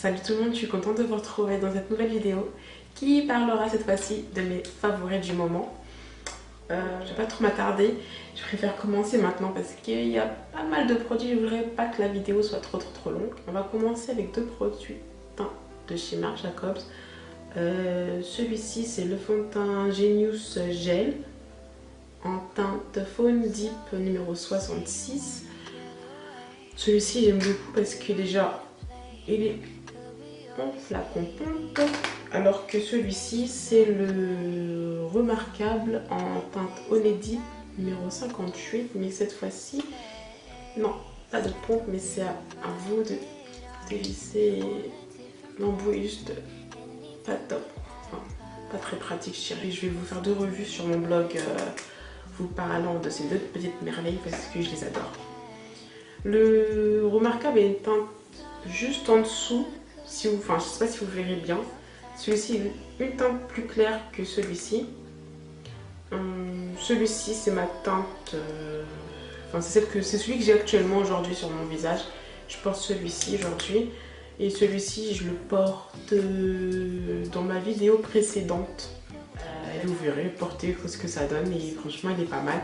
Salut tout le monde, je suis contente de vous retrouver dans cette nouvelle vidéo qui parlera cette fois-ci de mes favoris du moment. Je vais pas trop m'attarder, je préfère commencer maintenant parce qu'il y a pas mal de produits, je voudrais pas que la vidéo soit trop longue. On va commencer avec deux produits teints de chez Marc Jacobs. Celui-ci c'est le fond de teint Genius Gel en teinte Faune Deep numéro 66. Celui-ci j'aime beaucoup parce que déjà il est en flacon pompe, alors que celui-ci c'est le remarquable en teinte Honey Deep numéro 58, mais cette fois-ci non, pas de pompe, mais c'est à vous de dévisser l'embout, juste pas top, enfin, pas très pratique chérie. Je vais vous faire deux revues sur mon blog vous parlant de ces deux petites merveilles parce que je les adore. Le remarquable est une teinte juste en dessous, si vous, enfin je sais pas si vous verrez bien. Celui-ci est une teinte plus claire que celui-ci. Celui-ci c'est ma teinte, enfin c'est celui que j'ai actuellement aujourd'hui sur mon visage. Je porte celui-ci aujourd'hui et celui-ci je le porte dans ma vidéo précédente. Et vous verrez porter ce que ça donne et franchement il est pas mal.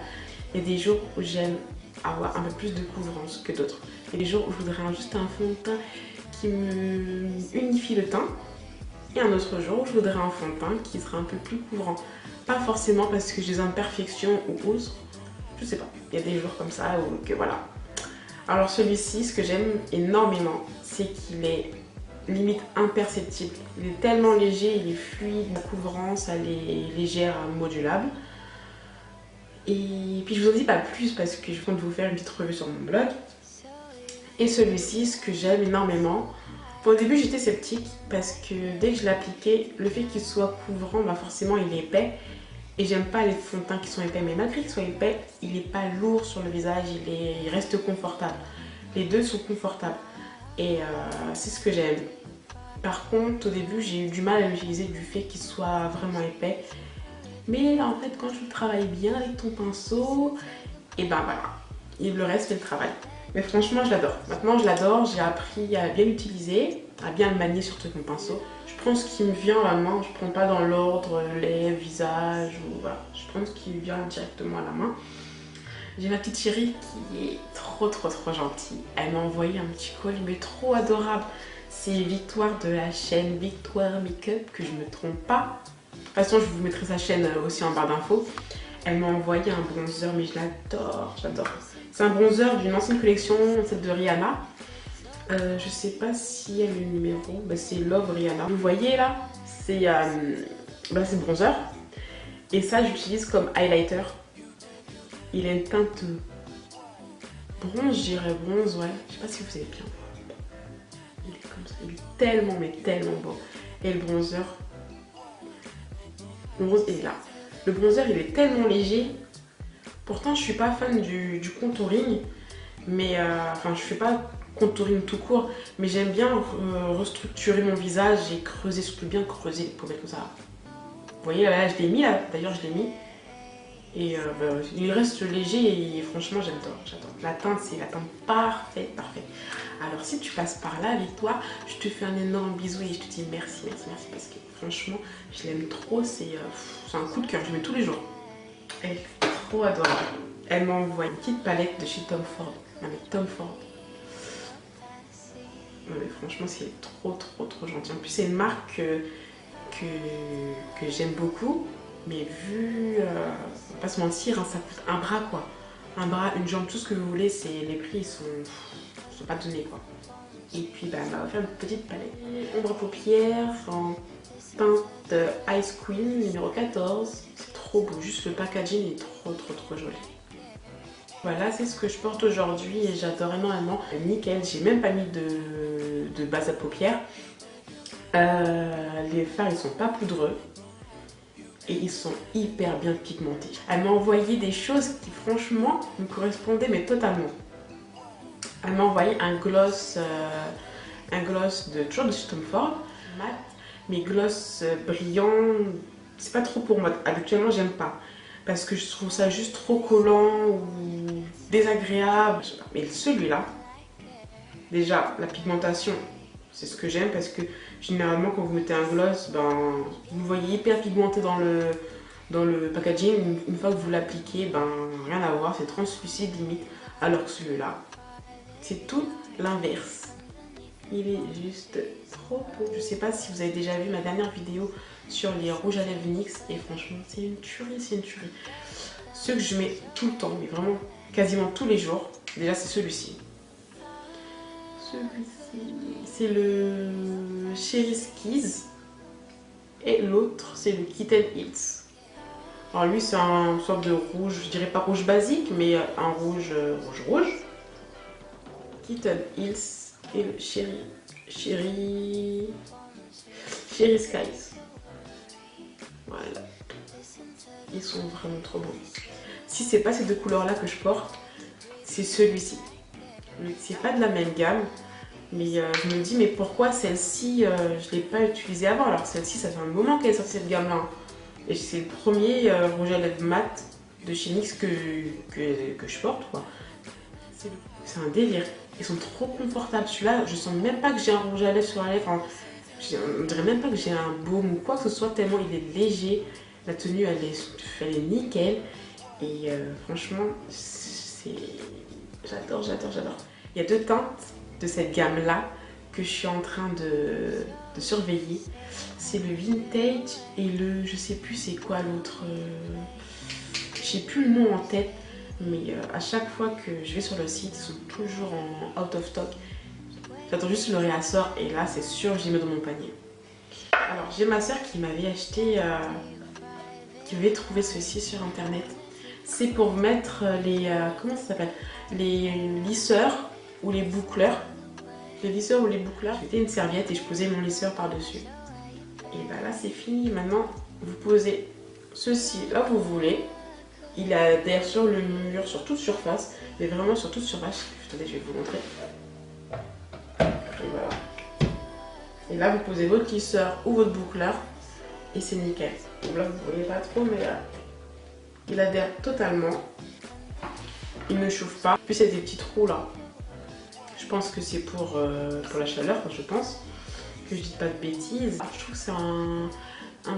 Il y a des jours où j'aime avoir un peu plus de couvrance que d'autres. Il y a des jours où je voudrais juste un fond de teint qui me unifie le teint. Et un autre jour où je voudrais un fond de teint qui sera un peu plus couvrant. Pas forcément parce que j'ai des imperfections ou autre. Je sais pas. Il y a des jours comme ça où que voilà. Alors celui-ci, ce que j'aime énormément, c'est qu'il est limite imperceptible. Il est tellement léger, il est fluide, la couvrance, elle est légère, modulable. Et puis je vous en dis pas plus parce que je compte vous faire une petite revue sur mon blog. Et celui-ci, ce que j'aime énormément, au début j'étais sceptique parce que dès que je l'appliquais, le fait qu'il soit couvrant, bah forcément il est épais. Et j'aime pas les fonds de teint qui sont épais, mais malgré qu'il soit épais, il n'est pas lourd sur le visage, il reste confortable. Les deux sont confortables et c'est ce que j'aime. Par contre, au début j'ai eu du mal à l'utiliser du fait qu'il soit vraiment épais. Mais en fait, quand tu le travailles bien avec ton pinceau, et ben voilà, et le reste fait le travail. Mais franchement, je l'adore. Maintenant, je l'adore, j'ai appris à bien l'utiliser, à bien le manier surtout avec mon pinceau. Je prends ce qui me vient à la main, je prends pas dans l'ordre lèvres, visage, ou voilà. Je prends ce qui vient directement à la main. J'ai ma petite chérie qui est trop gentille. Elle m'a envoyé un petit colis, mais trop adorable. C'est Victoire de la chaîne Victoire Makeup, que je me trompe pas. De toute façon, je vous mettrai sa chaîne aussi en barre d'infos. Elle m'a envoyé un bronzer, mais je l'adore, j'adore. C'est un bronzer d'une ancienne collection, celle de Rihanna. Je sais pas si elle a le numéro, bah, c'est Love Rihanna. Vous voyez là, c'est le bronzer. Et ça, j'utilise comme highlighter. Il a une teinte bronze, je dirais bronze, ouais. Je sais pas si vous savez bien. Il est comme ça, il est tellement, mais tellement beau. Et le bronzer, est là. Le bronzer, il est tellement léger. Pourtant, je suis pas fan du contouring, mais enfin, je fais pas contouring tout court, mais j'aime bien restructurer mon visage et creuser, surtout bien creuser les pommettes comme ça. Vous voyez, là, je l'ai mis, là, d'ailleurs, je l'ai mis. Et bah, il reste léger et franchement, j'adore. La teinte, c'est la teinte parfaite. Alors, si tu passes par là avec toi, je te fais un énorme bisou et je te dis merci parce que franchement, je l'aime trop. C'est un coup de cœur, je le mets tous les jours. Elle est trop adorable. Elle m'a envoyé une petite palette de chez Tom Ford. Non mais Tom Ford. Non mais franchement c'est trop gentil. En plus c'est une marque que j'aime beaucoup. Mais vu, on va pas se mentir, hein, ça coûte un bras quoi. Un bras, une jambe, tout ce que vous voulez, les prix ils sont pas donnés quoi. Et puis bah, elle m'a offert une petite palette. Ombre à paupières en teinte Ice Queen numéro 14. C'est trop beau, juste le packaging est trop joli. Voilà, c'est ce que je porte aujourd'hui et j'adore énormément. Nickel, j'ai même pas mis de base à paupières. Les fards ils sont pas poudreux et ils sont hyper bien pigmentés. Elle m'a envoyé des choses qui franchement me correspondaient mais totalement. Elle m'a envoyé un gloss de toujours de chez Tom Ford, mat, mais gloss brillant, c'est pas trop pour moi. Habituellement j'aime pas parce que je trouve ça juste trop collant ou désagréable. Mais celui-là, déjà la pigmentation C'est ce que j'aime parce que généralement quand vous mettez un gloss, ben, vous le voyez hyper pigmenté dans le packaging. Une fois que vous l'appliquez, ben, rien à voir, c'est translucide limite. Alors que celui-là, c'est tout l'inverse. Il est juste trop beau. Je sais pas si vous avez déjà vu ma dernière vidéo sur les rouges à lèvres NYX. Et franchement, c'est une tuerie, c'est une tuerie. Ceux que je mets tout le temps, mais vraiment quasiment tous les jours. Déjà, c'est celui-ci. Celui-ci, c'est le Cherry Skies. Et l'autre, c'est le Kitten Hills. Alors lui, c'est une sorte de rouge, je dirais pas rouge basique, mais un rouge rouge. Kitten Hills. Et le Cherry Skies. Voilà. Ils sont vraiment trop beaux. Si c'est pas ces deux couleurs là que je porte, c'est celui-ci. C'est pas de la même gamme, mais je me dis mais pourquoi celle-ci je l'ai pas utilisée avant. Alors celle-ci, ça fait un moment qu'elle est sortie cette gamme là. Et c'est le premier rouge à lèvres mat de chez NYX que je porte quoi. C'est un délire. Ils sont trop confortables. Celui-là, je sens même pas que j'ai un rouge à lèvres sur la lèvre. Enfin, on dirait même pas que j'ai un baume ou quoi que ce soit, tellement il est léger. La tenue, elle est nickel. Et franchement, j'adore, j'adore, j'adore. Il y a deux teintes de cette gamme-là que je suis en train de surveiller. C'est le Vintage et le... Je sais plus c'est quoi l'autre... J'ai plus le nom en tête. Mais à chaque fois que je vais sur le site, ils sont toujours en out of stock. J'attends juste le réassort et là c'est sûr j'y mets dans mon panier. Alors j'ai ma soeur qui m'avait acheté, qui avait trouvé ceci sur internet. C'est pour mettre les, comment ça s'appelle, les lisseurs ou les boucleurs. Les lisseurs ou les boucleurs. C'était une serviette et je posais mon lisseur par dessus. Et bah là c'est fini. Maintenant vous posez ceci là où vous voulez. Il adhère sur le mur, sur toute surface, mais vraiment sur toute surface. Attendez, je vais vous montrer. Et voilà. Et là, vous posez votre lisseur ou votre boucleur et c'est nickel. Donc là, vous ne voyez pas trop, mais là, il adhère totalement. Il ne chauffe pas. Puis, il y a des petits trous là. Je pense que c'est pour la chaleur, enfin, je pense. Que je dis pas de bêtises. Je trouve que c'est un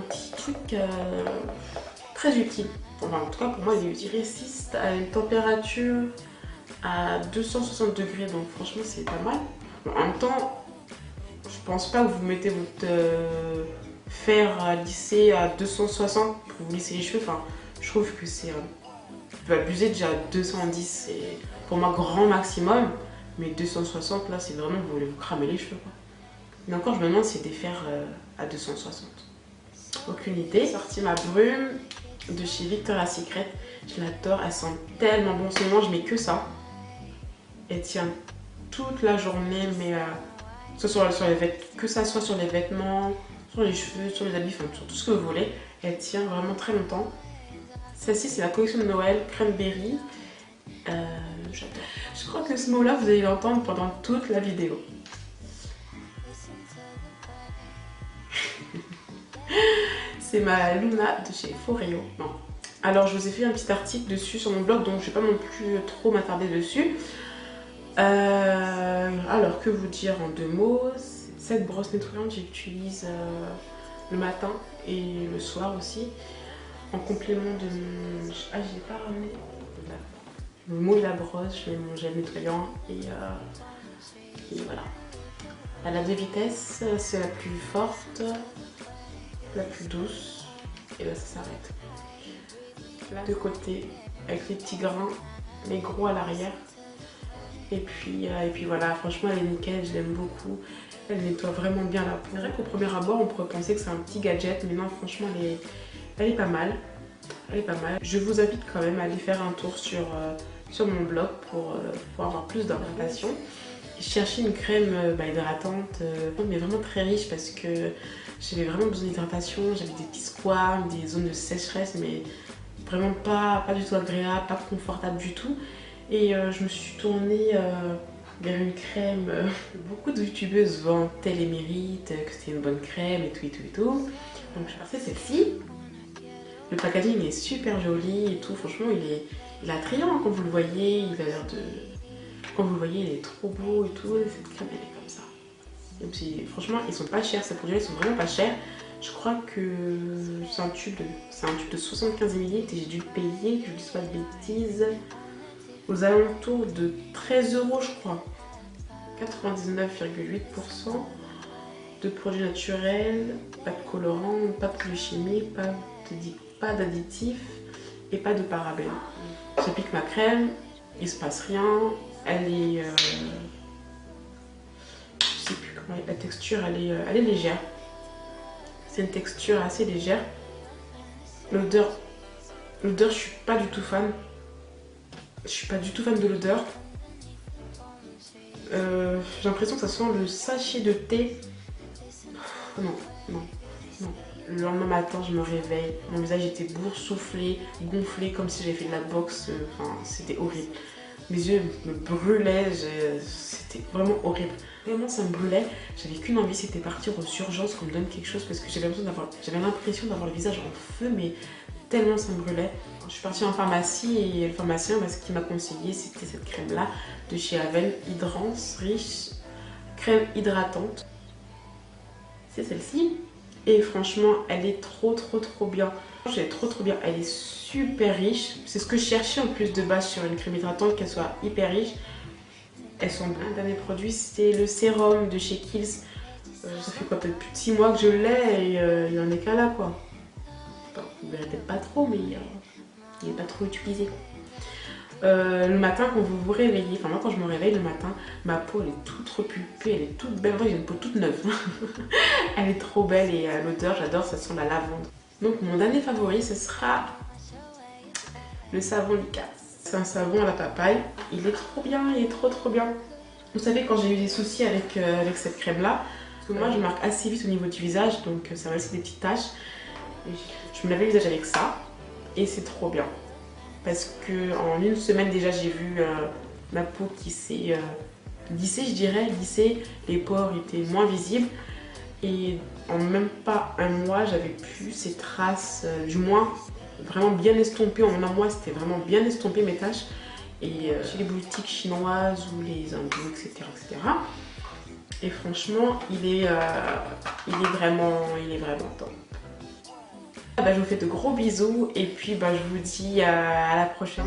petit truc très utile. Enfin, en tout cas, pour moi, il résiste à une température à 260 degrés. Donc, franchement, c'est pas mal. Bon, en même temps, je pense pas que vous mettez votre fer lissé à 260 pour vous lisser les cheveux. Enfin, je trouve que c'est... Vous pouvez abuser déjà à 210. C'est pour moi grand maximum. Mais 260, là, c'est vraiment vous voulez vous cramer les cheveux, quoi. Mais encore, je me demande si c'est des fers à 260. Aucune idée. J'ai sorti ma brume de chez Victoria's Secret. Je l'adore, elle sent tellement bon. En ce moment, je mets que ça. Elle tient toute la journée, mais soit sur les vêtements, que ça soit sur les vêtements, sur les cheveux, sur les habits, enfin sur tout ce que vous voulez. Elle tient vraiment très longtemps. Celle-ci, c'est la collection de Noël Cranberry. J'adore. Je crois que ce mot-là, vous allez l'entendre pendant toute la vidéo. C'est ma Luna de chez Foreo. Non. Alors, je vous ai fait un petit article dessus sur mon blog, donc je ne vais pas non plus trop m'attarder dessus. Alors, que vous dire en deux mots? Cette brosse nettoyante, j'utilise le matin et le soir aussi. En complément de mon... Ah, je l'ai pas ramené. Je me mouille la brosse, je mets mon gel nettoyant et voilà. Elle a deux vitesses, c'est la plus forte, la plus douce, et là ça s'arrête. Là, de côté, avec les petits grains, les gros à l'arrière. Et puis voilà, franchement elle est nickel, je l'aime beaucoup. Elle nettoie vraiment bien la peau. C'est vrai qu'au premier abord, on pourrait penser que c'est un petit gadget, mais non, franchement, elle est pas mal. Elle est pas mal. Je vous invite quand même à aller faire un tour sur mon blog pour avoir plus d'informations. J'ai cherché une crème hydratante, mais vraiment très riche parce que j'avais vraiment besoin d'hydratation. J'avais des petits squames, des zones de sécheresse, mais vraiment pas du tout agréable, pas confortable du tout. Et je me suis tournée vers une crème. Beaucoup de youtubeuses vantaient les mérites, que c'était une bonne crème et tout et tout et tout. Donc j'ai passé celle-ci. Le packaging est super joli et tout. Franchement, il est attrayant quand vous le voyez. Il a l'air de... Quand vous le voyez, il est trop beau et tout. Et cette crème, elle est comme ça. Et puis, franchement, ils sont pas chers, ces produits-là, ils sont vraiment pas chers. Je crois que c'est un tube de 75 ml et j'ai dû le payer, que je ne dise pas de bêtises, aux alentours de 13 € je crois. 99,8% de produits naturels, pas de colorants, pas de produits chimiques, pas d'additifs et pas de parabènes. J'applique ma crème, il se passe rien, elle est... je sais plus comment la texture, elle est légère. C'est une texture assez légère. L'odeur, je suis pas du tout fan. Je suis pas du tout fan de l'odeur. J'ai l'impression que ça sent le sachet de thé. Non, non, non. Le lendemain matin, je me réveille. Mon visage était boursouflé, gonflé, comme si j'avais fait de la boxe. Enfin, c'était horrible. Mes yeux me brûlaient. C'était vraiment horrible. Vraiment, ça me brûlait. J'avais qu'une envie, c'était partir aux urgences, qu'on me donne quelque chose, parce que j'avais l'impression d'avoir le visage en feu, mais tellement ça me brûlait. Je suis partie en pharmacie et le pharmacien, ce qu'il m'a conseillé, c'était cette crème-là de chez Havel, Hydrance Riche, crème hydratante. C'est celle-ci. Et franchement, elle est trop bien. Elle est trop bien. Elle est super riche. C'est ce que je cherchais en plus de base sur une crème hydratante, qu'elle soit hyper riche. Elles sont bien. Un dernier produit, c'est le sérum de chez Kiehl's. Ça fait quoi, peut-être plus de 6 mois que je l'ai et il en est qu'à là quoi. Enfin, vous verrez peut-être pas trop, mais il n'est pas trop utilisé. Le matin, quand vous vous réveillez, enfin moi quand je me réveille le matin, ma peau elle est toute repulpée, elle est toute belle. Moi j'ai une peau toute neuve. Elle est trop belle et l'odeur, j'adore, ça sent la lavande. Donc mon dernier favori, ce sera le savon Lucas. C'est un savon à la papaye. Il est trop bien, il est trop bien. Vous savez, quand j'ai eu des soucis avec cette crème là, parce que moi je marque assez vite au niveau du visage, donc ça va laisser des petites taches. Et je me lavais le visage avec ça et c'est trop bien. Parce que en une semaine déjà j'ai vu ma peau qui s'est lissée, je dirais, lissée, les pores étaient moins visibles et en même pas un mois j'avais plus ces traces, du moins vraiment bien estompées. En un mois c'était vraiment bien estompé mes taches et chez les boutiques chinoises ou les hindous, etc. Et franchement il est vraiment top. Je vous fais de gros bisous et puis je vous dis à la prochaine.